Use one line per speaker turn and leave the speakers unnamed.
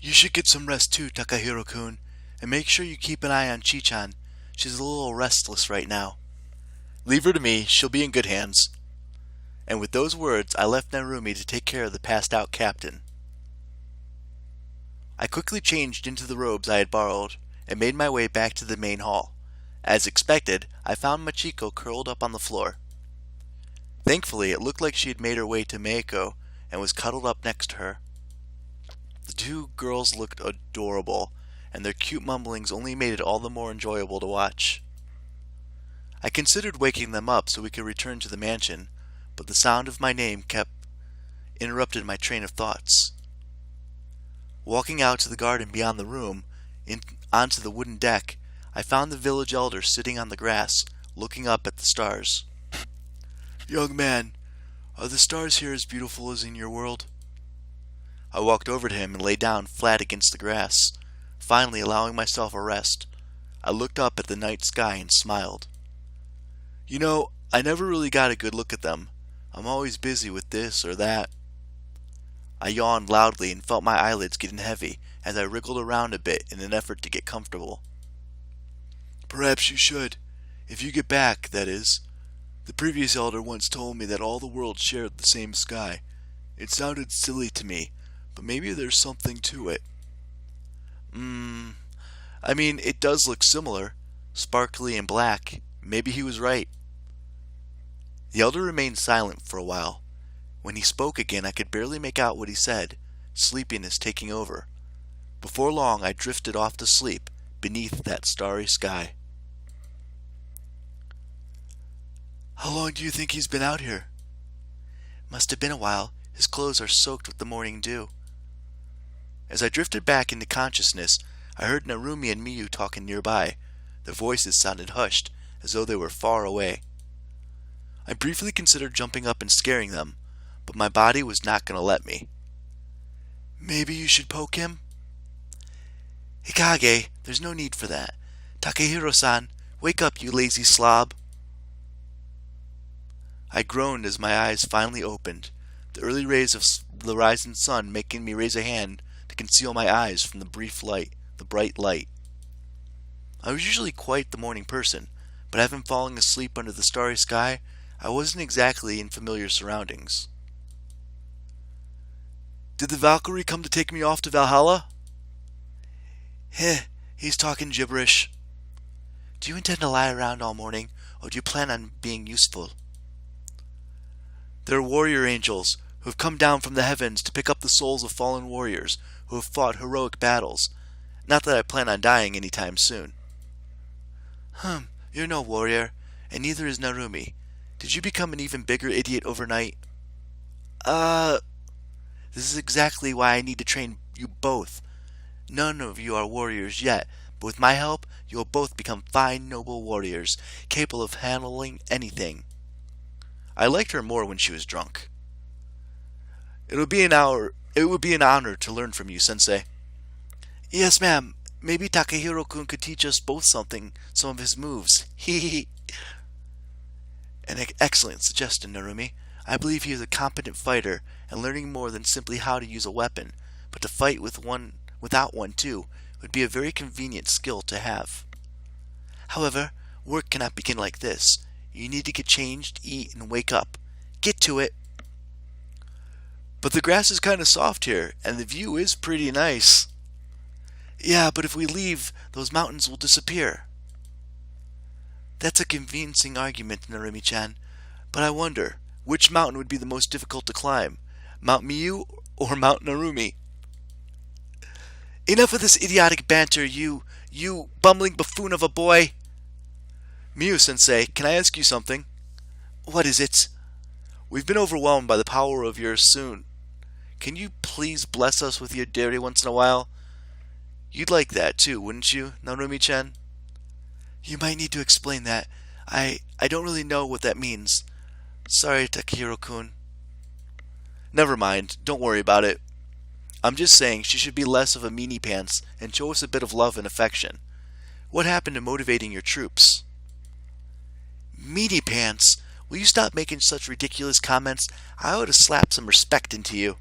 You should get some rest too, Takahiro-kun, and make sure you keep an eye on Chi-chan. She's a little restless right now. Leave her to me, she'll be in good hands. And with those words, I left Narumi to take care of the passed-out captain. I quickly changed into the robes I had borrowed, and made my way back to the main hall. As expected, I found Machiko curled up on the floor. Thankfully, it looked like she had made her way to Meiko, and was cuddled up next to her. The two girls looked adorable, and their cute mumblings only made it all the more enjoyable to watch. I considered waking them up so we could return to the mansion, but the sound of my name interrupted my train of thoughts. Walking out to the garden beyond the room, onto the wooden deck, I found the village elder sitting on the grass, looking up at the stars. Young man, are the stars here as beautiful as in your world? I walked over to him and lay down flat against the grass, finally allowing myself a rest. I looked up at the night sky and smiled. You know, I never really got a good look at them. I'm always busy with this or that. I yawned loudly and felt my eyelids getting heavy as I wriggled around a bit in an effort to get comfortable. Perhaps you should. If you get back, that is. The previous elder once told me that all the world shared the same sky. It sounded silly to me, but maybe there's something to it. I mean, it does look similar. Sparkly and black. Maybe he was right. The elder remained silent for a while. When he spoke again, I could barely make out what he said, sleepiness taking over. Before long, I drifted off to sleep beneath that starry sky. How long do you think he's been out here? Must have been a while. His clothes are soaked with the morning dew. As I drifted back into consciousness, I heard Narumi and Miyu talking nearby. Their voices sounded hushed, as though they were far away. I briefly considered jumping up and scaring them, but my body was not going to let me. Maybe you should poke him? Hikage, there's no need for that. Takahiro-san, wake up, you lazy slob. I groaned as my eyes finally opened, the early rays of the rising sun making me raise a hand to conceal my eyes from the bright light. I was usually quite the morning person, but having fallen asleep under the starry sky, I wasn't exactly in familiar surroundings. Did the Valkyrie come to take me off to Valhalla? Heh, he's talking gibberish. Do you intend to lie around all morning, or do you plan on being useful? There are warrior angels who have come down from the heavens to pick up the souls of fallen warriors who have fought heroic battles. Not that I plan on dying anytime soon. You're no warrior, and neither is Narumi. Did you become an even bigger idiot overnight? This is exactly why I need to train you both. None of you are warriors yet, but with my help, you will both become fine, noble warriors, capable of handling anything. I liked her more when she was drunk. It would be an honor to learn from you, Sensei. Yes, ma'am. Maybe Takahiro-kun could teach us both some of his moves. Hee. An excellent suggestion, Narumi. I believe he is a competent fighter, and learning more than simply how to use a weapon, but to fight without one too, would be a very convenient skill to have. However, work cannot begin like this. You need to get changed, eat, and wake up. Get to it. But the grass is kind of soft here, and the view is pretty nice. Yeah, but if we leave, those mountains will disappear. That's a convincing argument, Narumi-chan. But I wonder, which mountain would be the most difficult to climb? Mount Miyu or Mount Narumi? Enough of this idiotic banter, you bumbling buffoon of a boy! Miyu-sensei, can I ask you something? What is it? We've been overwhelmed by the power of your Sun. Can you please bless us with your dairy once in a while? You'd like that too, wouldn't you, Narumi-chan? You might need to explain that. I don't really know what that means. Sorry, Takahiro-kun. Never mind, don't worry about it. I'm just saying she should be less of a meanie pants and show us a bit of love and affection. What happened to motivating your troops? Meanie pants? Will you stop making such ridiculous comments? I ought to slap some respect into you.